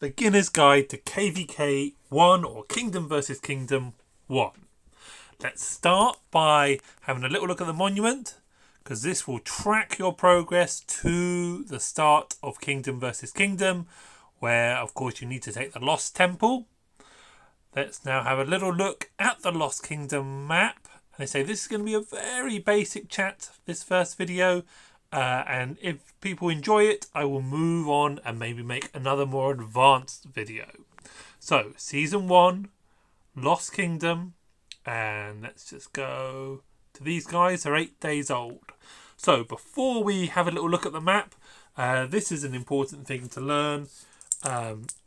Beginner's Guide to KVK 1 or Kingdom vs Kingdom 1. Let's start by having a little look at the monument, because this will track your progress to the start of Kingdom vs Kingdom, where of course you need to take the Lost Temple. Let's now have a little look at the Lost Kingdom map. And they say this is going to be a very basic chat, this first video. And if people enjoy it, I will move on and maybe make another more advanced video. So, Season 1, Lost Kingdom, and let's just go to these guys. They're 8 days old. So, before we have a little look at the map, this is an important thing to learn.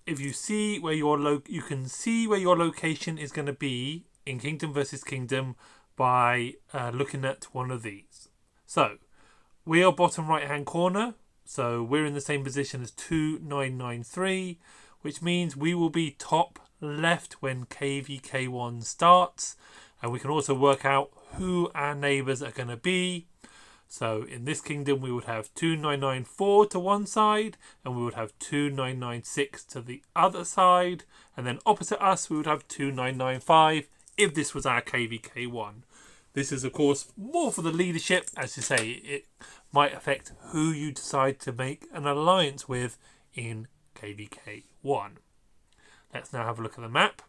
If you see where you can see where your location is going to be in Kingdom vs Kingdom by looking at one of these. So, we are bottom right hand corner, so we're in the same position as 2993, which means we will be top left when KVK1 starts, and we can also work out who our neighbours are going to be. So in this kingdom we would have 2994 to one side, and we would have 2996 to the other side, and then opposite us we would have 2995 if this was our KVK1. This is, of course, more for the leadership. As you say, it might affect who you decide to make an alliance with in KVK1. Let's now have a look at the map.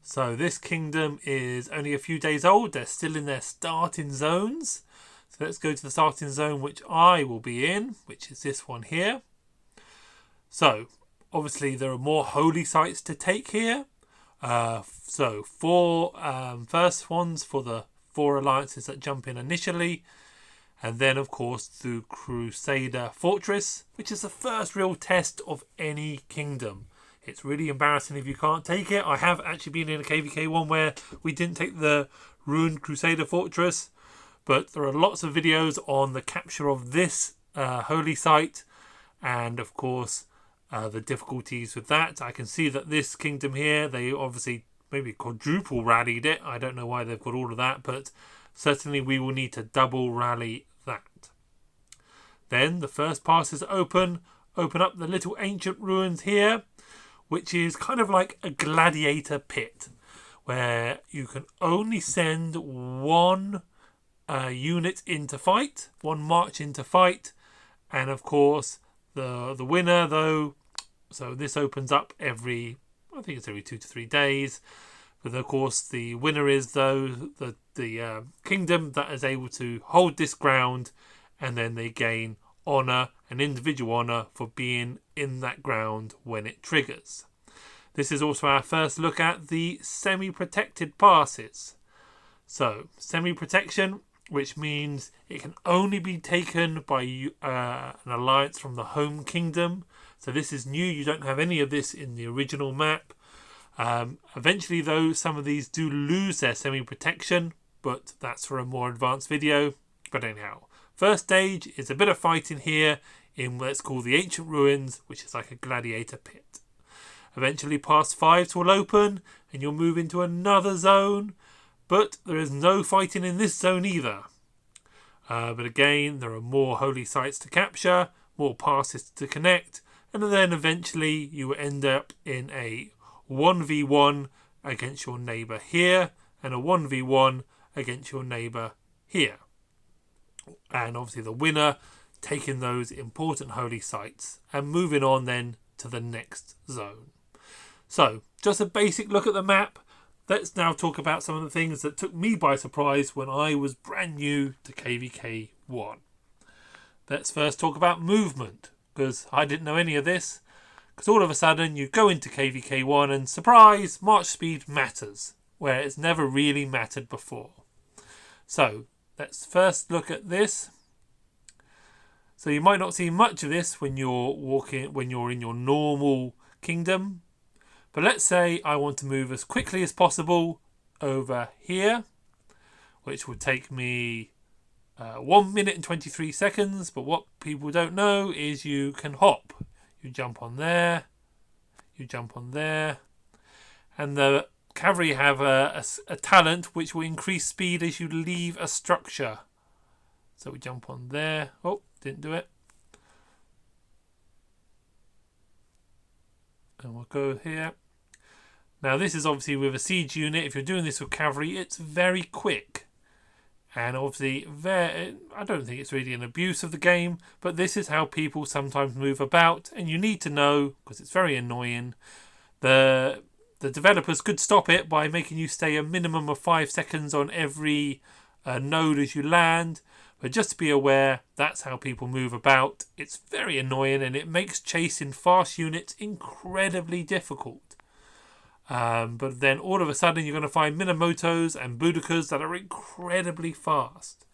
So this kingdom is only a few days old. They're still in their starting zones. So let's go to the starting zone, which I will be in, which is this one here. So, obviously, there are more holy sites to take here. So 4 first ones for the 4 alliances that jump in initially, and then of course the Crusader Fortress, which is the first real test of any kingdom. It's really embarrassing if you can't take it. I have actually been in a KVK1 where we didn't take the ruined Crusader Fortress, but there are lots of videos on the capture of this holy site, and of course the difficulties with that. I can see that this kingdom here, they obviously maybe quadruple rallied it. I don't know why they've got all of that, but certainly we will need to double rally that. Then the first passes open up the little ancient ruins here, which is kind of like a gladiator pit, where you can only send one unit into fight, one march into fight, and of course the winner though, so this opens up every 2 to 3 days, but of course the winner is though the kingdom that is able to hold this ground, and then they gain honour, an individual honour for being in that ground when it triggers. This is also our first look at the semi-protected passes. So semi-protection, which means it can only be taken by an alliance from the home kingdom. So this is new. You don't have any of this in the original map. Eventually, though, some of these do lose their semi-protection, but that's for a more advanced video. But anyhow, first stage is a bit of fighting here in what's called the Ancient Ruins, which is like a gladiator pit. Eventually, past 5 will open, and you'll move into another zone. But there is no fighting in this zone either. But again, there are more holy sites to capture, more passes to connect, and then eventually you end up in a 1v1 against your neighbour here, and a 1v1 against your neighbour here. And obviously the winner taking those important holy sites and moving on then to the next zone. So, just a basic look at the map. Let's now talk about some of the things that took me by surprise when I was brand new to KVK1. Let's first talk about movement, because I didn't know any of this. Because all of a sudden you go into KVK1 and surprise, march speed matters, where it's never really mattered before. So let's first look at this. So you might not see much of this when you're in your normal kingdom. But let's say I want to move as quickly as possible over here, which would take me 1 minute and 23 seconds. But what people don't know is you can hop. You jump on there, you jump on there, and the cavalry have a talent which will increase speed as you leave a structure. So we jump on there. Oh, didn't do it. And we'll go here. Now this is obviously with a siege unit. If you're doing this with cavalry, it's very quick. And obviously, I don't think it's really an abuse of the game, but this is how people sometimes move about, and you need to know, because it's very annoying. The developers could stop it by making you stay a minimum of 5 seconds on every node as you land, but just to be aware, that's how people move about. It's very annoying, and it makes chasing fast units incredibly difficult. But then all of a sudden you're going to find Minamotos and Boudikas that are incredibly fast.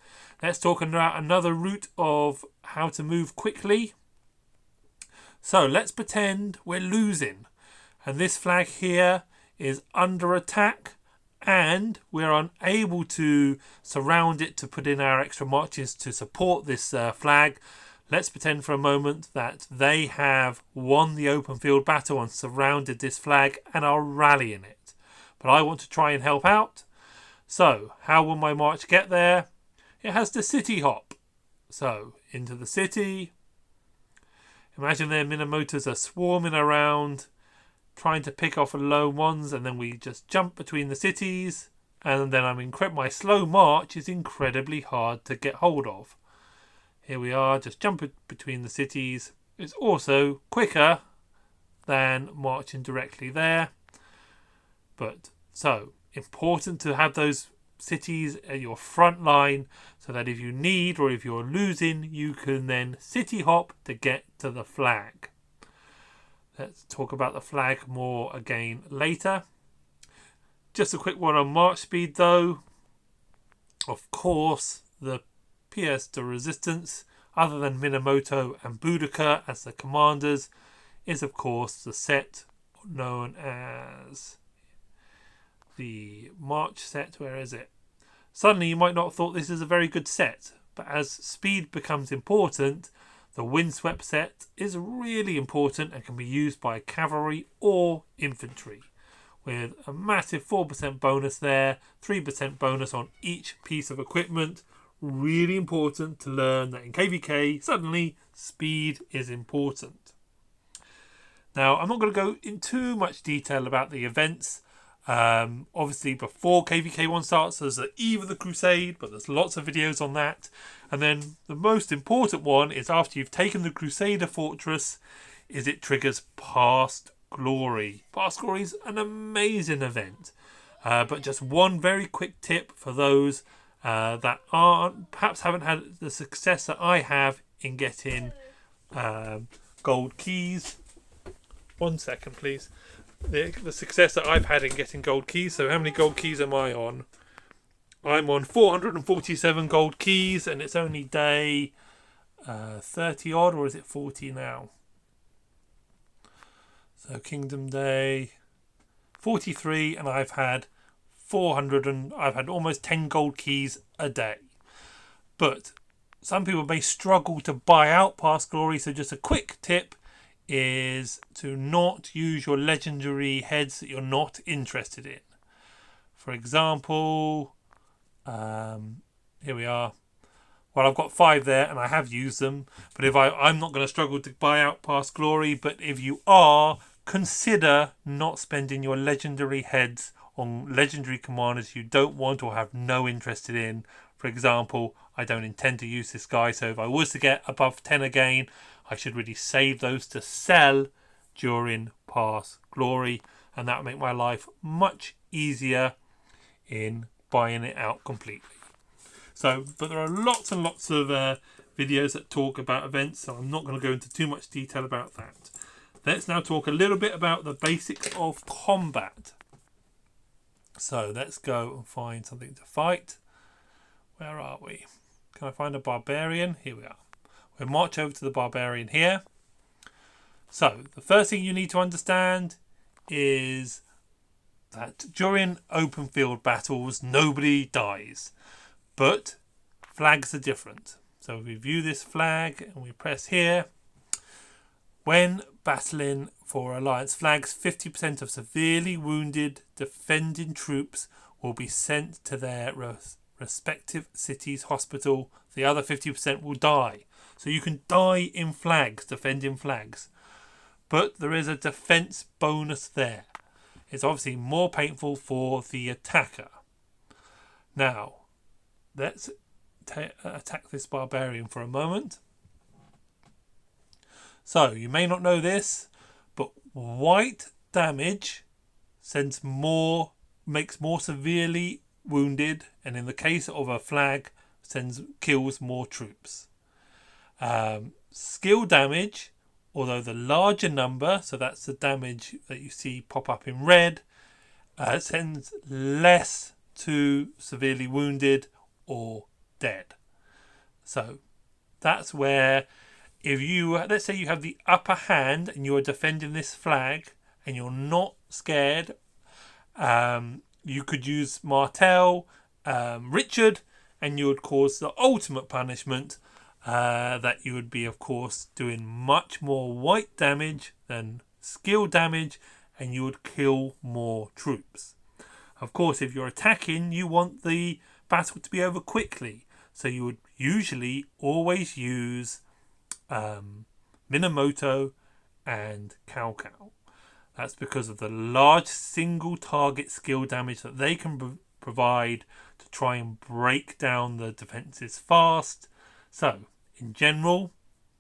Let's talk about another route of how to move quickly. So let's pretend we're losing. And this flag here is under attack. And we're unable to surround it to put in our extra marches to support this flag. Let's pretend for a moment that they have won the open field battle and surrounded this flag and are rallying it. But I want to try and help out. So, how will my march get there? It has the city hop. So, into the city. Imagine their Minamotos are swarming around, trying to pick off lone ones, and then we just jump between the cities. And then my slow march is incredibly hard to get hold of. Here we are, just jumping between the cities. It's also quicker than marching directly there. But so important to have those cities at your front line so that if you need or if you're losing, you can then city hop to get to the flag. Let's talk about the flag more again later. Just a quick one on march speed though. Of course, the pièce de resistance, other than Minamoto and Boudica as the commanders, is of course the set known as the march set. Where is it? Suddenly you might not have thought this is a very good set, but as speed becomes important, the windswept set is really important and can be used by cavalry or infantry, with a massive 4% bonus there, 3% bonus on each piece of equipment. Really important to learn that in KVK, suddenly speed is important. Now, I'm not going to go in too much detail about the events. Obviously, before KVK 1 starts, there's the Eve of the Crusade, but there's lots of videos on that. And then the most important one is after you've taken the Crusader Fortress, is it triggers Past Glory. Past Glory is an amazing event. But just one very quick tip for those that perhaps haven't had the success that I have in getting gold keys. 1 second, please. The success that I've had in getting gold keys. So how many gold keys am I on? I'm on 447 gold keys, and it's only day 30 odd, or is it 40 now? So Kingdom Day 43, and I've had I've had almost 10 gold keys a day. But some people may struggle to buy out Past Glory, so just a quick tip is to not use your legendary heads that you're not interested in. For example, here we are. Well, I've got 5 there and I have used them, but if I'm not going to struggle to buy out Past Glory, but if you are, consider not spending your legendary heads on legendary commanders you don't want or have no interest in. For example, I don't intend to use this guy, so if I was to get above 10 again, I should really save those to sell during Past Glory, and that would make my life much easier in buying it out completely. So, but there are lots and lots of videos that talk about events, so I'm not going to go into too much detail about that. Let's now talk a little bit about the basics of combat. So let's go and find something to fight. Where are we? Can I find a barbarian? Here we are. We'll march over to the barbarian here. So the first thing you need to understand is that during open field battles, nobody dies. But flags are different. So we view this flag and we press here. When battling for Alliance flags, 50% of severely wounded defending troops will be sent to their respective city's hospital. The other 50% will die. So you can die in flags, defending flags. but there is a defense bonus there. It's obviously more painful for the attacker. Now, let's attack this barbarian for a moment. So, you may not know this, but white damage makes more severely wounded, and in the case of a flag, kills more troops. Skill damage, although the larger number, so that's the damage that you see pop up in red, sends less to severely wounded or dead. So that's where, if you, let's say you have the upper hand and you're defending this flag and you're not scared, you could use Martel, Richard, and you would cause the ultimate punishment, that you would be, of course, doing much more white damage than skill damage, and you would kill more troops. Of course, if you're attacking, you want the battle to be over quickly, so you would usually always use Minamoto and Cao Cao. That's because of the large single target skill damage that they can provide to try and break down the defences fast. So, in general,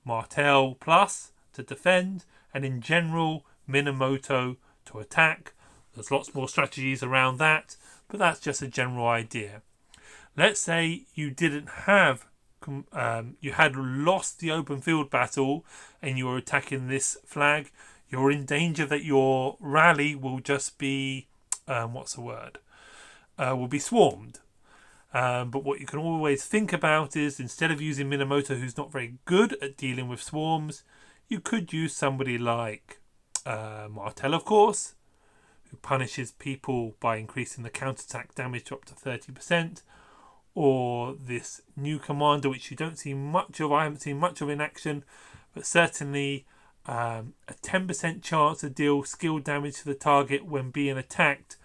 Martel plus to defend, and in general, Minamoto to attack. There's lots more strategies around that, but that's just a general idea. Let's say you didn't have, you had lost the open field battle and you were attacking this flag. You're in danger that your rally will just be, will be swarmed. But what you can always think about is, instead of using Minamoto, who's not very good at dealing with swarms, you could use somebody like Martel, of course, who punishes people by increasing the counterattack damage to up to 30%, or this new commander, which you don't see much of. I haven't seen much of in action, but certainly a 10% chance to deal skill damage to the target when being attacked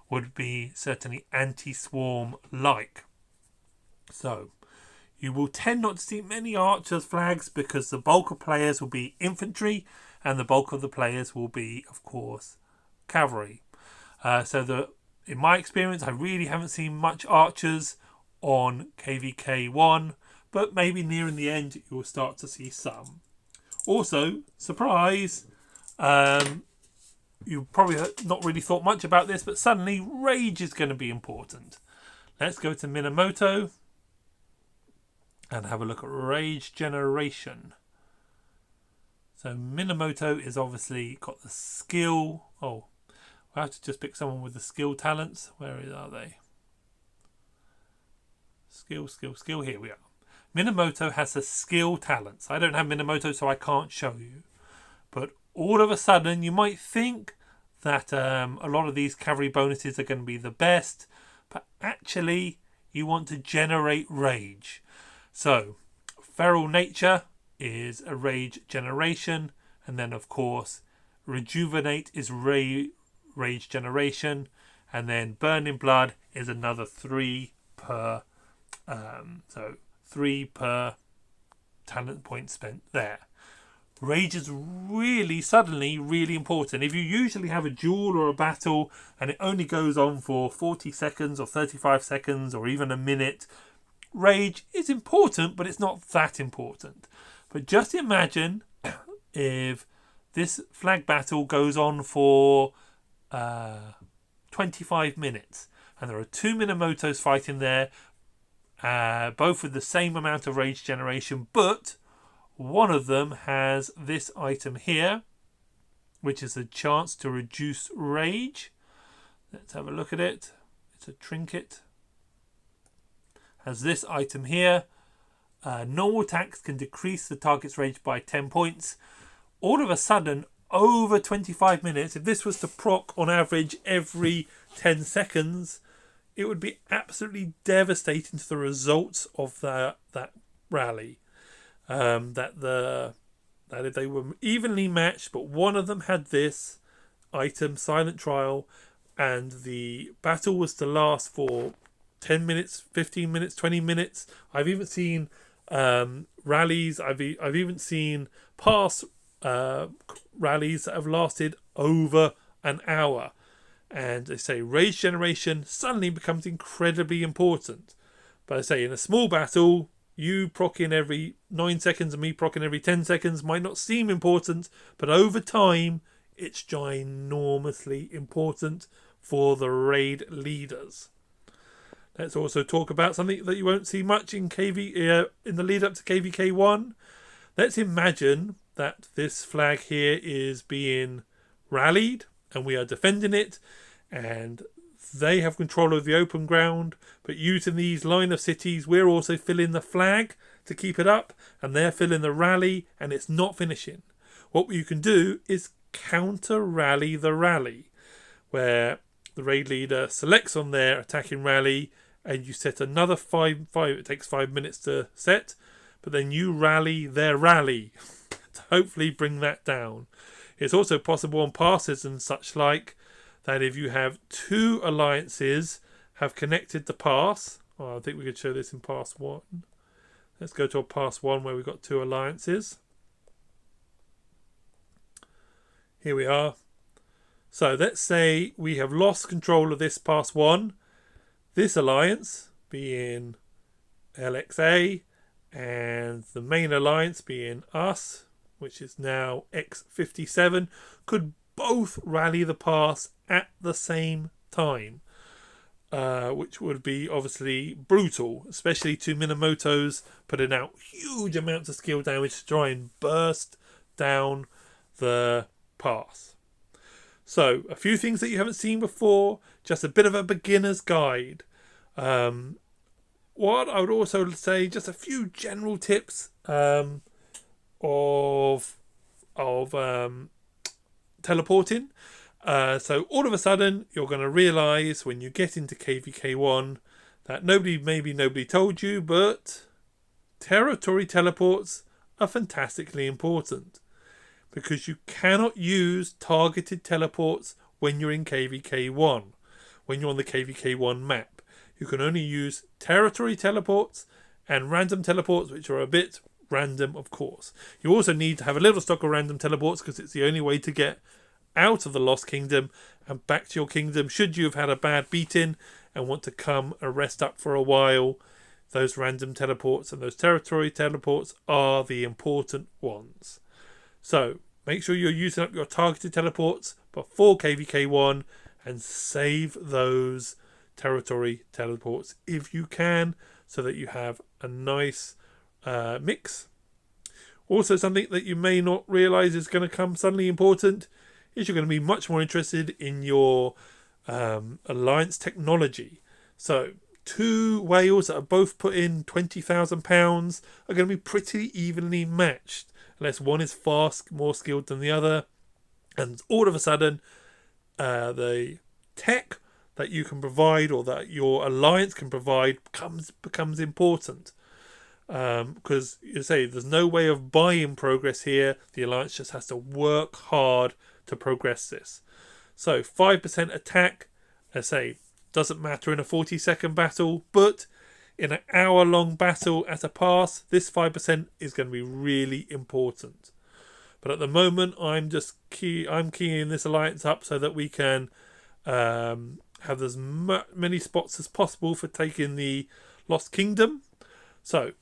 would be certainly anti-swarm like. So you will tend not to see many archers flags because the bulk of players will be infantry and the bulk of the players will be, of course, cavalry. In my experience, I really haven't seen much archers on KVK1, but maybe nearing the end you'll start to see some. Also, surprise, you probably not really thought much about this, but suddenly rage is going to be important. Let's go to Minamoto and have a look at rage generation. So Minamoto is obviously got the skill. Oh, I have to just pick someone with the skill talents. Where are they? Skill. Here we are. Minamoto has the skill talents. I don't have Minamoto, so I can't show you. But all of a sudden, you might think that a lot of these cavalry bonuses are going to be the best, but actually, you want to generate rage. So, feral nature is a rage generation, and then of course, rejuvenate is rage generation, and then burning blood is another 3 per. So 3 per talent point spent there. Rage is really important. If you usually have a duel or a battle and it only goes on for 40 seconds or 35 seconds or even a minute, rage is important, but it's not that important. But just imagine if this flag battle goes on for 25 minutes and there are 2 Minamotos fighting there, both with the same amount of rage generation, but one of them has this item here, which is a chance to reduce rage. Let's have a look at it. It's a trinket. Has this item here. Normal attacks can decrease the target's rage by 10 points. All of a sudden, over 25 minutes, if this was to proc on average every 10 seconds, it would be absolutely devastating to the results of that rally. That if they were evenly matched, but one of them had this item, Silent Trial, and the battle was to last for 10 minutes, 15 minutes, 20 minutes. I've even seen rallies. I've even seen past rallies that have lasted over an hour. And they say rage generation suddenly becomes incredibly important. But I say in a small battle, you proccing every 9 seconds and me proccing every 10 seconds might not seem important, but over time, it's ginormously important for the raid leaders. Let's also talk about something that you won't see much in in the lead up to KVK1. Let's imagine that this flag here is being rallied and we are defending it, and they have control of the open ground, but using these line of cities, we're also filling the flag to keep it up, and they're filling the rally, and it's not finishing. What you can do is counter rally the rally, where the raid leader selects on their attacking rally, and you set another five. It takes 5 minutes to set, but then you rally their rally to hopefully bring that down. It's also possible on passes and such like that if you have two alliances have connected the pass. I think we could show this in pass 1. Let's go to a pass 1 where we've got two alliances. Here we are. So let's say we have lost control of this pass 1. This alliance being LXA and the main alliance being us, which is now X57, could both rally the pass at the same time, which would be obviously brutal, especially to Minamoto's putting out huge amounts of skill damage to try and burst down the pass. So, a few things that you haven't seen before, just a bit of a beginner's guide. What I would also say, just a few general tips of teleporting. So all of a sudden, you're going to realise when you get into KVK1 that nobody told you, but territory teleports are fantastically important, because you cannot use targeted teleports when you're in KVK1. When you're on the KVK1 map, you can only use territory teleports and random teleports, which are a bit random, of course. You also need to have a little stock of random teleports, because it's the only way to get out of the Lost Kingdom and back to your kingdom should you have had a bad beating and want to come and rest up for a while. Those random teleports and those territory teleports are the important ones. So make sure you're using up your targeted teleports before KVK1 and save those territory teleports if you can, so that you have a nice mix. Also, something that you may not realise is going to come suddenly important is you're going to be much more interested in your alliance technology. So 2 whales that are both put in £20,000 are going to be pretty evenly matched, unless one is far more skilled than the other. And all of a sudden, the tech that you can provide, or that your alliance can provide, becomes important. Because you say there's no way of buying progress here. The alliance just has to work hard to progress this. So 5% attack, I say, doesn't matter in a 40-second battle, but in an hour-long battle at a pass, this 5% is going to be really important. But at the moment, I'm keying this alliance up so that we can have as many spots as possible for taking the Lost Kingdom. So,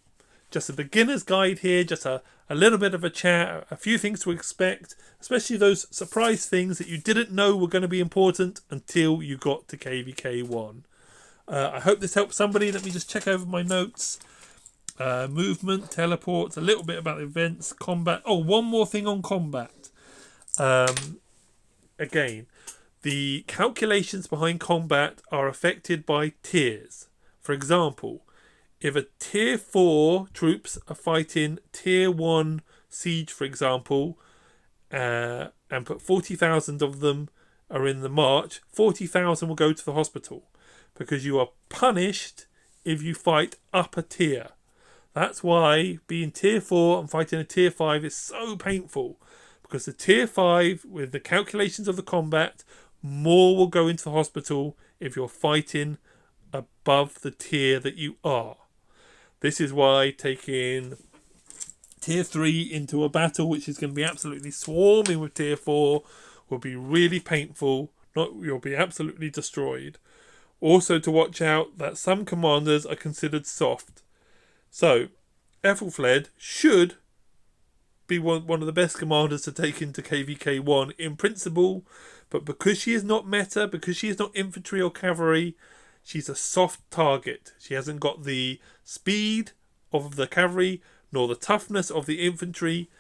just a beginner's guide here, just a little bit of a chat, a few things to expect, especially those surprise things that you didn't know were going to be important until you got to KVK1. I hope this helps somebody. Let me just check over my notes. Movement, teleports, a little bit about events, combat. Oh, one more thing on combat. Again, the calculations behind combat are affected by tiers. For example, if a tier 4 troops are fighting tier 1 siege, for example, and put 40,000 of them are in the march, 40,000 will go to the hospital, because you are punished if you fight up a tier. That's why being tier 4 and fighting a tier 5 is so painful, because the tier 5, with the calculations of the combat, more will go into the hospital if you're fighting above the tier that you are. This is why taking Tier 3 into a battle which is going to be absolutely swarming with Tier 4 will be really painful. You'll be absolutely destroyed. Also to watch out that some commanders are considered soft. So, Ethelfled should be one of the best commanders to take into KVK1 in principle, but because she is not meta, because she is not infantry or cavalry, she's a soft target. She hasn't got the speed of the cavalry nor the toughness of the infantry,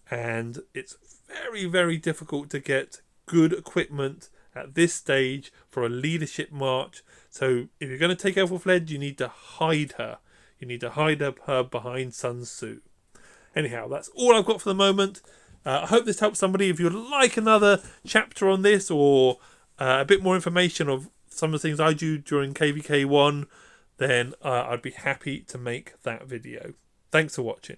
and it's very, very difficult to get good equipment at this stage for a leadership march. So if you're going to take Ethelfled, you need to hide her. You need to hide her behind Sun Tzu. Anyhow, that's all I've got for the moment. I hope this helps somebody. If you'd like another chapter on this, or a bit more information of some of the things I do during KVK1, then I'd be happy to make that video. Thanks for watching.